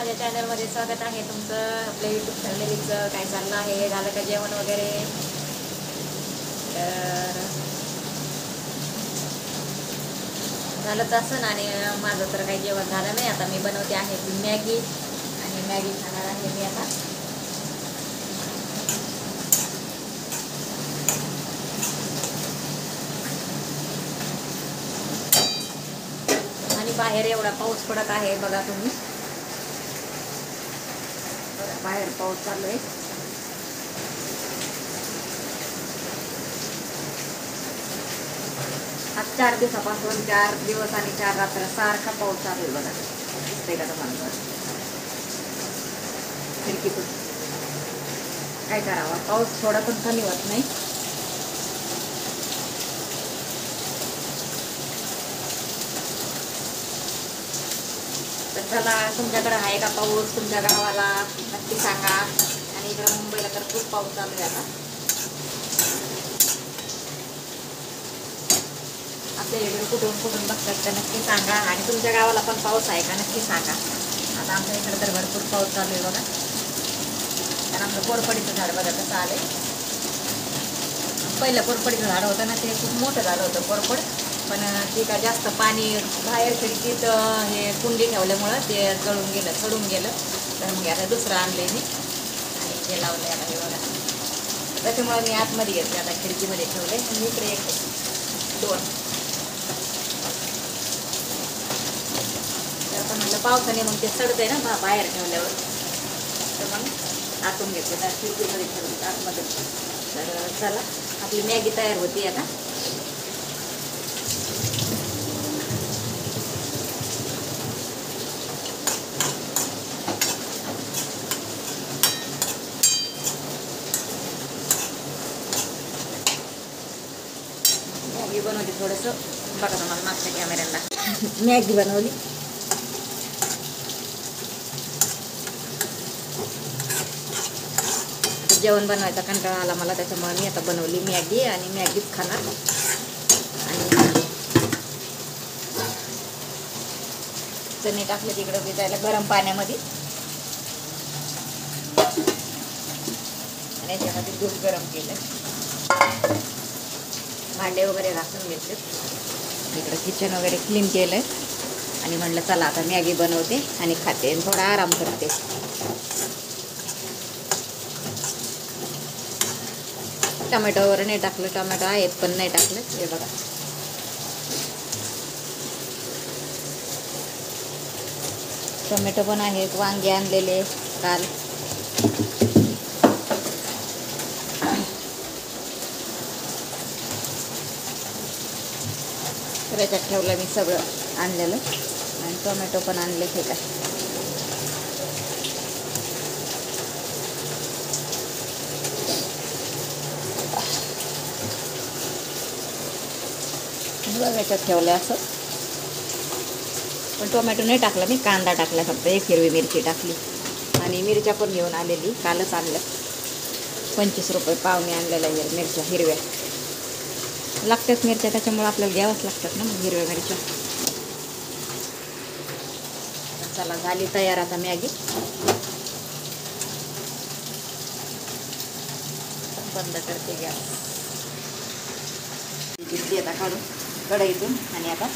माझ्या चॅनलमध्ये स्वागत आहे तुमचं. आपल्या यूट्यूब फॅमिलीचं काय चाललं आहे, झालं का जेवण वगैरे? तर झालंच असं आणि माझं तर काही जेवण झालं नाही. आता मी बनवते आहे मॅगी आणि मॅगी खाणार आहे मी आता. आणि बाहेर एवढा पाऊस पडत आहे बघा तुम्ही, बाहेर पाऊस चालू आहे. आज 4 दिवसापासून 4 दिवस आणि 4 रात्र सारखा पाऊस चालू आहे बघा. दिसतंय का तुम्हाला? खिडकीतून काय करावा, पाऊस थोडा पण कमी होत नाही. तर चला, तुमच्याकडे आहे का पाऊस? तुमच्या गावाला नक्की सांगा. आणि इकडे मुंबईला तर खूप पाऊस चालू आहे आता. आपल्या इकडे कुठून कुठून बघतात तर नक्की सांगा. आणि तुमच्या गावाला पण पाऊस आहे का नक्की सांगा. आता आमच्या इकडे तर भरपूर पाऊस चालू आहे बघा. कारण आमचं कोरपडीचं झाड बघा कसं आलंय. पहिलं कोरपडीचं झाड होतं ना, ते खूप मोठं झालं होतं कोरपड, पण ते का जास्त पाणी बाहेर खिडकीत हे कुंडी ठेवल्यामुळं ते जळून गेलं, सडून गेलं. तर मग आता दुसरं आणलंय मी आणि ते लावलंय आता हे बघा. त्याच्यामुळे मी आतमध्ये घेतले, आता खिडकीमध्ये ठेवले. आणि इकडे एक 2 तर म्हटलं पावसाने मग ते सडतंय ना बाहेर ठेवल्यावर, तर मग आतून घेतले, तर खिडकीमध्ये ठेवले आतमध्ये. तर चला, आपली मॅगी तयार होती आता. मॅगी बनवली थोडंसं बघा तुम्हाला मागच्या कॅमेऱ्याला. मॅगी बनवली. जेवण बनवायचा कंटाळा आला मला, त्याच्यामुळे मी आता बनवली मॅगी आणि मॅगीच खाणार. आणि चणे टाकले तिकडं भिजायला गरम पाण्यामध्ये, आणि याच्यामध्ये दूध गरम केलं. भांडे वगैरे घासून घेतले, इकडं किचन वगैरे क्लीन केलंय. आणि म्हटलं चला आता मॅगी बनवते आणि खाते आणि थोडा आराम करते. टमॅटो वगैरे नाही टाकलं, टमॅटो आहेत पण नाही टाकलं. हे बघा, टमॅटो पण आहेत. वांगे आणलेले काल. त्याच्यात ठेवलं मी सगळं आणलेलं. आणि टोमॅटो पण आणले हे काय. याच्यात ठेवलं असं, पण टोमॅटो नाही टाकला मी, कांदा टाकला फक्त. एक हिरवी मिरची टाकली. आणि मिरच्या पण घेऊन आलेली, कालच आणलं. 25 रुपये पावणे आणलेल्या मिरच्या हिरव्या. लागतात मिरच्या, त्याच्यामुळे आपल्याला घ्यावंच लागतात ना मग हिरव्या मिरच्या. चला, झाली तयार आता मॅगी. बंद करते गॅस. घेतली आता काढून कढईतून. आणि आता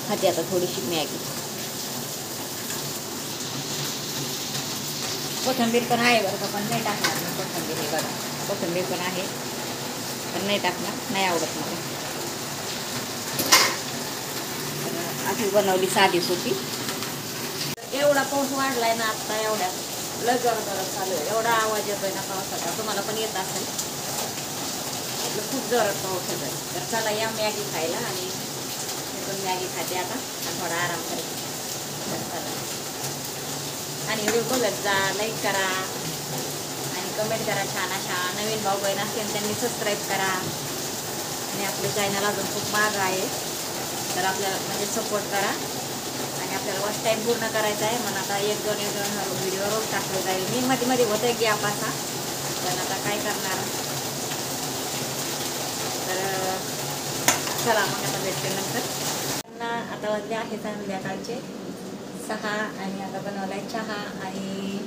खाते आता थोडीशी मॅगी. कोथिंबीर पण आहे बरं का, पण नाही टाकणार मी कोथिंबीर. हे बघा, कोथिंबीर पण आहे पण नाही टाकणार, नाही आवडत मला. अशी बनवली साधी सोपी. एवढा पाऊस वाढलाय ना आता, एवढ्या लय जोरात चालू आहे. एवढा आवाज येतोय ना पावसाचा, तुम्हाला पण येत असेल. खूप जोरात पाऊस येतोय. तर चला या मॅगी खायला. आणि मी पण मॅगी खाते आता आणि थोडा आराम करते. तर चला, आणि व्हिडिओ बघत जा, लाईक करा आणि कमेंट करा छान अशा. नवीन भाऊ बहीण असतील त्यांनी सबस्क्राईब करा. आणि आपलं चॅनल अजून खूप महाग आहे, तर आपल्याला म्हणजे सपोर्ट करा. आणि आपल्याला वॉच टाईम पूर्ण करायचा आहे, म्हणून आता 1-2 व्हिडिओ रोज टाकले जाईल. मी मध्ये मध्ये होतं गॅप असा, पण आता काय करणार. तर चला मग आता भेटते नंतर. आता वाजले आहे संध्याकाळचे 6 आणि आता बनवलाय चहा आणि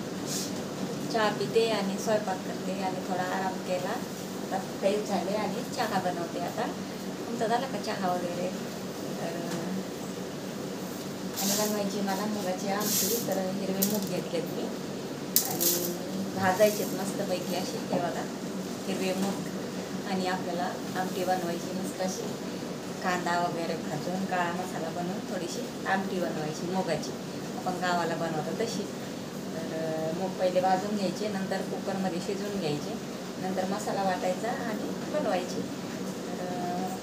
चहा पिते आणि स्वयंपाक करते आणि थोडा आराम केला. आता फ्रेश झाले आणि चहा बनवते. आता तुमचा झाला का चहा वगैरे? तर आणि बनवायची मला मुगाची आमटी. तर हिरवे मूग घेतलेत मी आणि भाजायचेत मस्तपैकी अशी. हे बघा हिरवे मूग आणि आपल्याला आमटी बनवायची मस्त अशी. कांदा वगैरे भाजून काळा मसाला बनवून थोडीशी आमटी बनवायची मुगाची, आपण गावाला बनवतो तशी. तर मूग पहिले भाजून घ्यायचे, नंतर कुकरमध्ये शिजवून घ्यायचे, नंतर मसाला वाटायचा आणि बनवायची. तर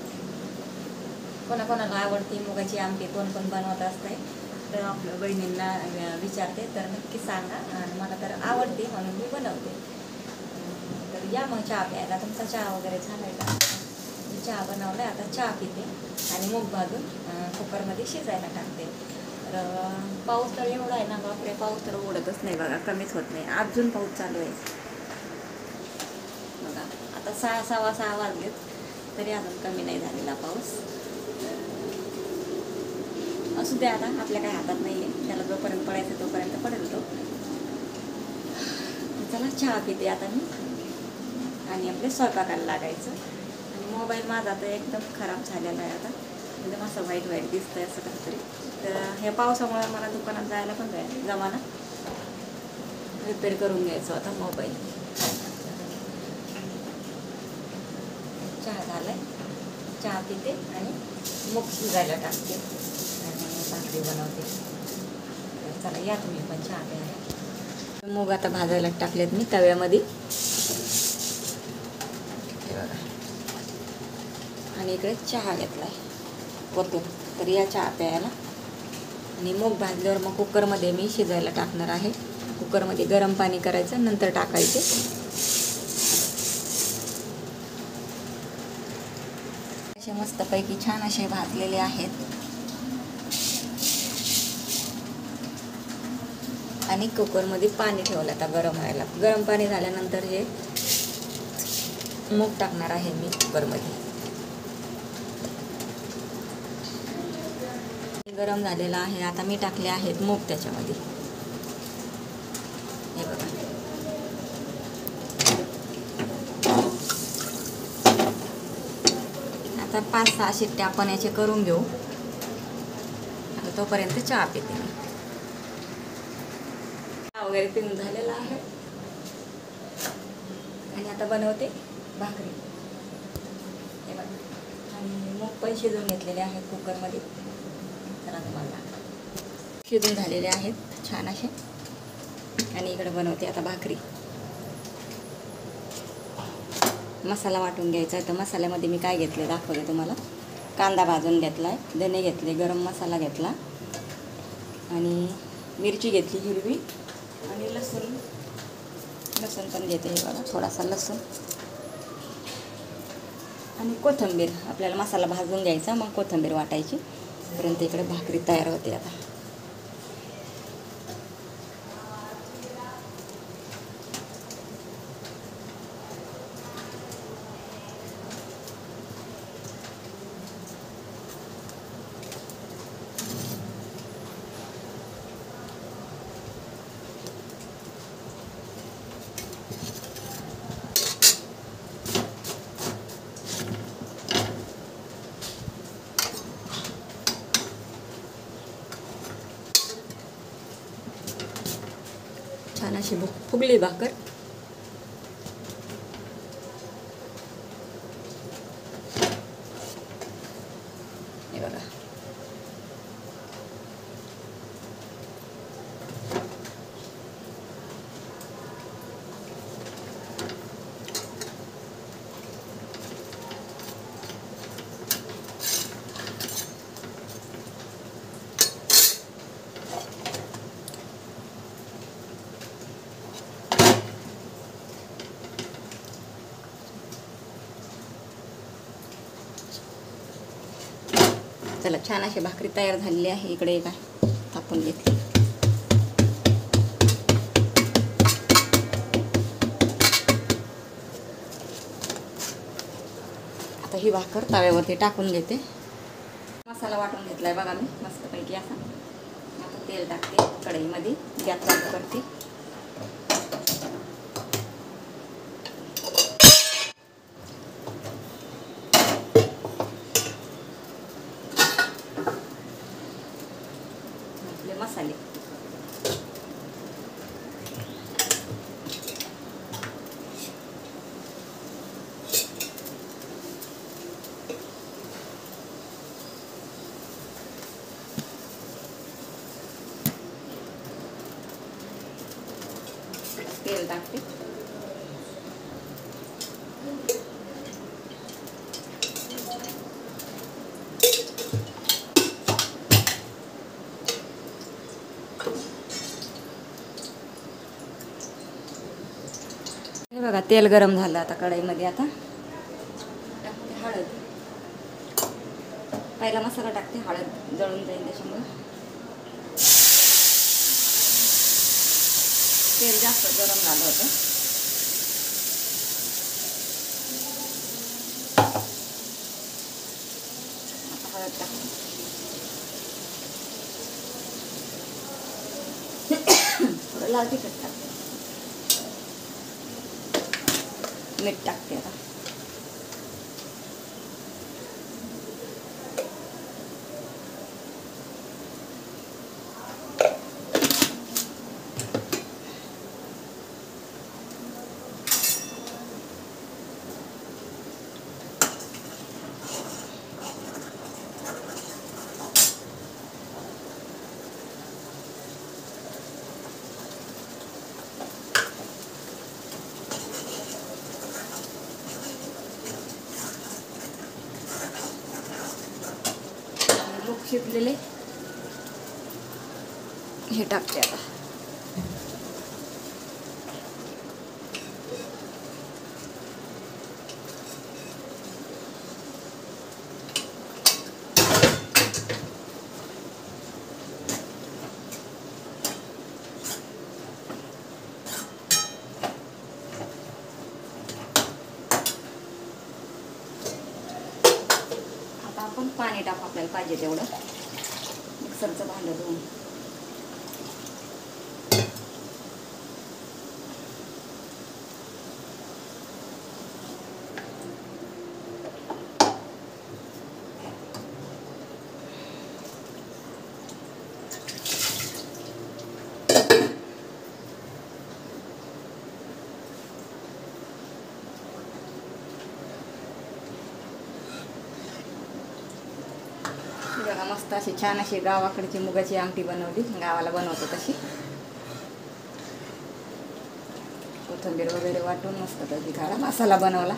कोणाकोणाला आवडते मुगाची आमटी, कोण कोण बनवत असते. तर आपल्या बहिणींना विचारते तर नक्की सांगा. आणि मला तर आवडते म्हणून मी बनवते. तर या मग चहा प्यायला. तुमचा चहा वगैरे झाला आहे का? चहा बनवला. आता चहा पिते आणि मूग भाजून कुकरमध्ये शिजायला टाकते. तर पाऊस तर एवढा आहे ना बापरे, पाऊस तर उडतच नाही बघा, कमीच होत नाही. अजून पाऊस चालू आहे बघा. आता 6:15 वाजलेत तरी अजून कमी नाही झालेला पाऊस. असू द्या, आता आपल्या काही हातात नाही आहे. त्याला जोपर्यंत पडायचं तोपर्यंत पडेल तो. चला चहा पिते आता मी आणि आपले स्वयंपाकाला लागायचं. मोबाईल माझा तर एकदम खराब झालेला आहे आता, एकदम असं वाईट दिसतं आहे असं काहीतरी. तर ह्या पावसामुळे मला दुकानात जायला पण जमाना. रिपेअर करून घ्यायचं आता मोबाईल. चहा झाला आहे, चहा पिते आणि मूग शिजायला टाकते आणि भाकरी बनवते. चला या तुम्ही पण चहा प्यायला. मूग आता भाजायला टाकलेत मी तव्यामध्ये आणि इकडे चहा घेतला आहे वरतून. तर या चहा प्यायला. आणि मूग भाजल्यावर मग कुकरमध्ये मी शिजायला टाकणार आहे. कुकरमध्ये गरम पाणी करायचं, नंतर टाकायचे. असे मस्तपैकी छान असे भाजलेले आहेत. आणि कुकरमध्ये पाणी ठेवलं आता गरम व्हायला. गरम पाणी झाल्यानंतर हे मूग टाकणार आहे मी कुकरमध्ये. गरम झालेला आहे. आता मी टाकले आहेत मूग त्याच्यामध्ये. हे बघा आता 5-6 शिट्ट्या आपण याचे करून घेऊ. आता तोपर्यंत चहा पिते मी. चहा वगैरे पिऊन झालेला आहे आणि आता बनवते भाकरी. हे बघा आणि मूग पण शिजवून घेतलेले आहेत कुकरमध्ये. तुम्हाला शिजून झालेले आहेत छान असे. आणि इकडे बनवते आता भाकरी. मसाला वाटून घ्यायचा आहे. तर मसाल्यामध्ये मी काय घेतले दाखवले तुम्हाला. कांदा भाजून घेतला आहे, धने घेतले, गरम मसाला घेतला आणि मिरची घेतली हिरवी आणि लसूण पण घेते. हे बघा थोडासा लसूण आणि कोथिंबीर. आपल्याला मसाला भाजून घ्यायचा, मग कोथिंबीर वाटायची. पर्यंत इकडे भाकरी तयार होते आता. छान अशी फुगली भाकर. हे बघा चला छान अशी भाकरी तयार झालेली आहे. इकडे काय थापून घेतली. आता ही भाकर तव्यावरती टाकून घेते. मसाला वाटून घेतलाय बघा मी मस्तपैकी असा. आता तेल टाकते कढईमध्ये, गॅस चालू करते. आपले मसाले तेल टाकते. हे बघा तेल गरम झालं आता कढईमध्ये. आता टाकते हळद. पहिला मसाला टाकते, हळद जळून जाईल त्याच्यामुळे. तेल जास्त गरम झालं होतं. आता हळद टाकते. थोडं लाल तिखट टाकते. मीठ टाकते आता. शिजलेले हे टाकते आता. आता आपण पाणी टाकू आपल्याला पाहिजे तेवढं. मिक्सरचं भांडं धुवून बघा मस्त अशी छान अशी गावाकडची मुगाची आमटी बनवली. गावाला बनवतो तशी. कोथिंबीर वगैरे वाटून मस्त त्याची खडा मसाला बनवला.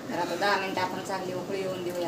तर आता 10 मिनिटं आपण चांगली उकळी येऊन देऊया.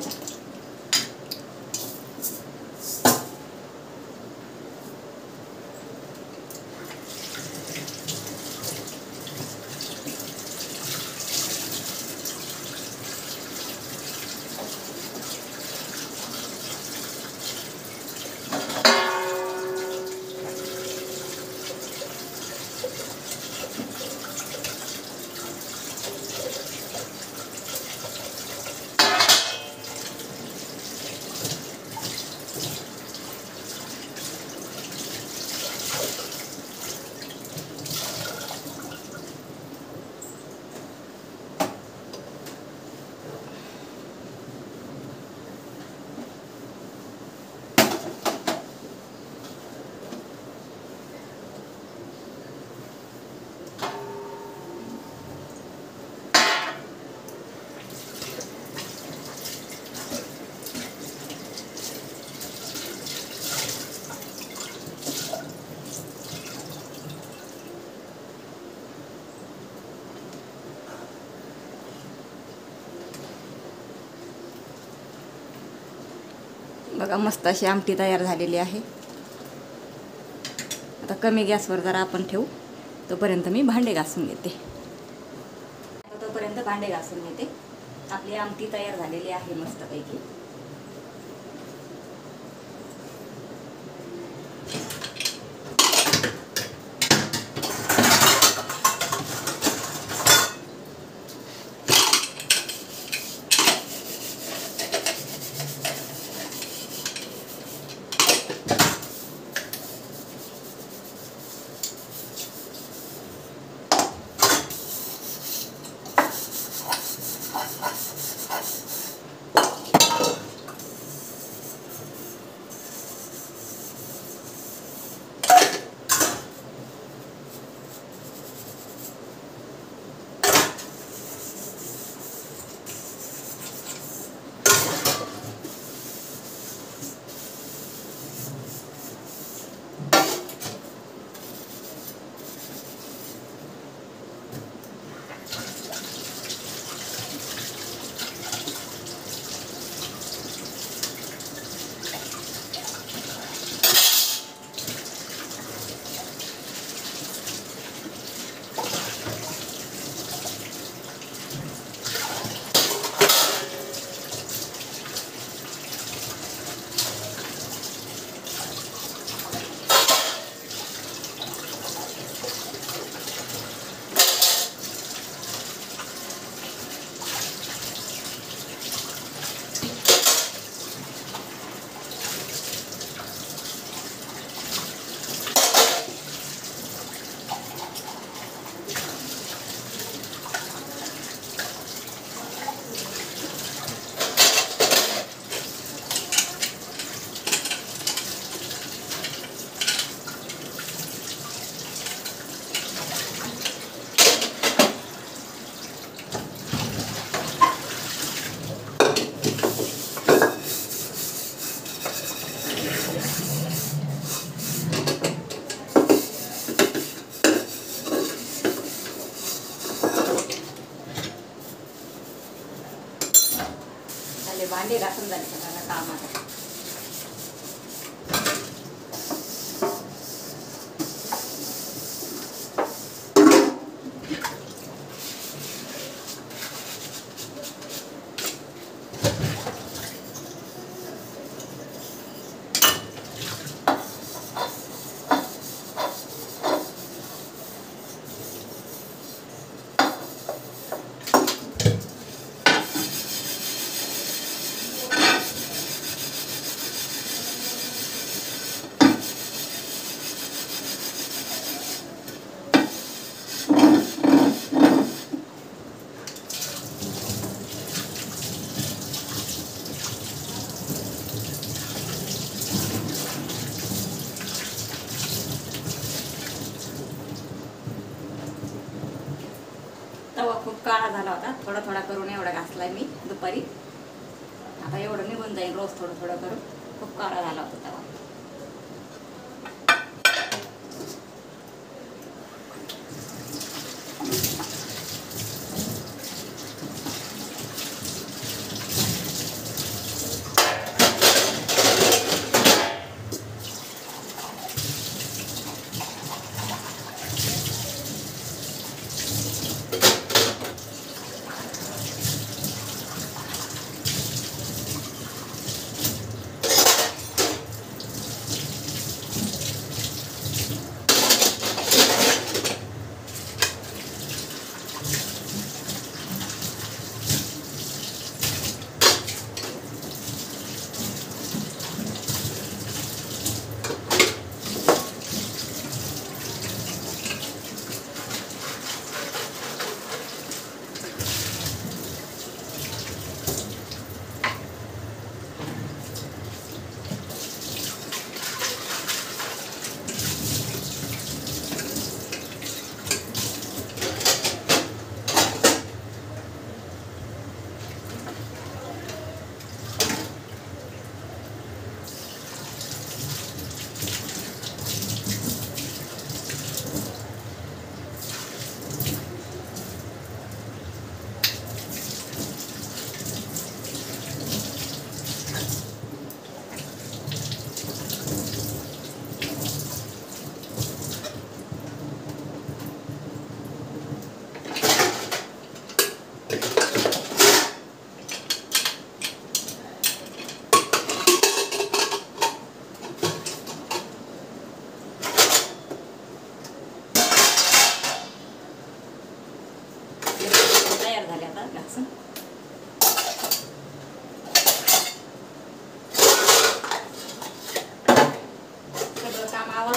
बघा मस्त अशी आमटी तयार झालेली आहे. आता कमी गॅसवर जरा आपण ठेवू. तोपर्यंत मी भांडे घासून घेते. तोपर्यंत भांडे घासून घेते. आपली आमटी तयार झालेली आहे मस्तपैकी. भांडे घासून झाले सगळ्यांना कामाला. तवा खूप काळा झाला होता. थोडा थोडा करून एवढा घासलाय मी दुपारी. आता एवढं निघून जाईल रोज थोडं थोडं करून. खूप काळा झाला होता तवा.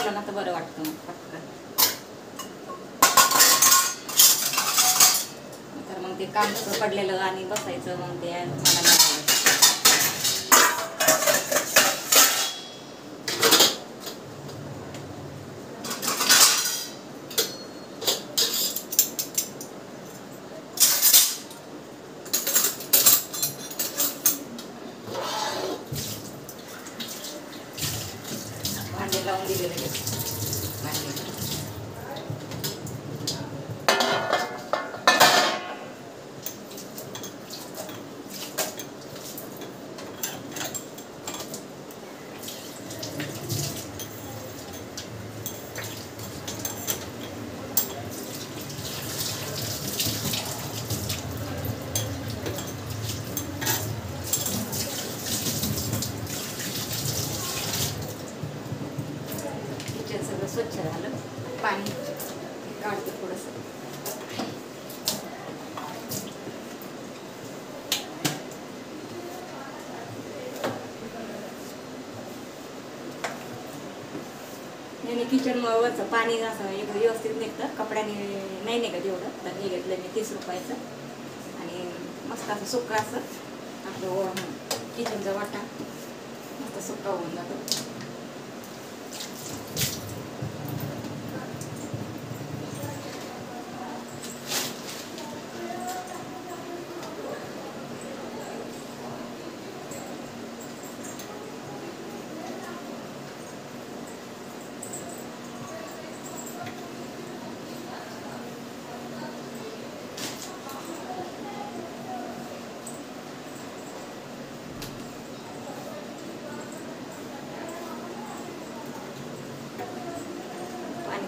ठेवला ना तर बरं वाटतं मग पटकन. तर मग ते काम पडलेलं आणि बसायचं मग ते मला नाही आवडत. भांडे लावून दिले लगेच. किचन सगळं स्वच्छ झालं. पाणी काढते थोडंसं. याने किचन वरचं पाणी असं एक व्यवस्थित निघतं. कपड्याने नाही निघत एवढं. तर हे घेतलं मी 30 रुपयाचं आणि मस्त असं सुक्का असं आपलं किचनचा वाटा मस्त सुक्का होऊन जातो.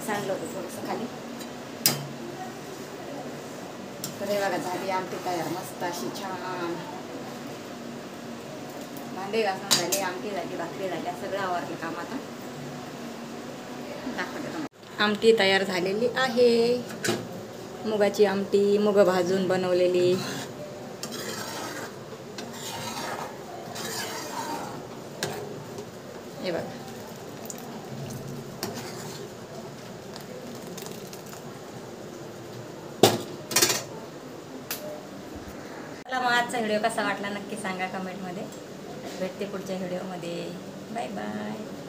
सांडलं होतं थोडंसं खाली. तर हे बघा झाली आमटी तयार मस्त अशी छान. भांडे घासून झाले, आमटी झाली, भाकरी झाल्या, सगळं आवरलं काम. आता दाखवते. आमटी तयार झालेली आहे. मुगाची आमटी, मुग भाजून बनवलेली. हे बघा. मग आजचा व्हिडिओ कसा वाटला नक्की सांगा कमेंटमध्ये. भेटते पुढच्या व्हिडिओमध्ये. Bye bye.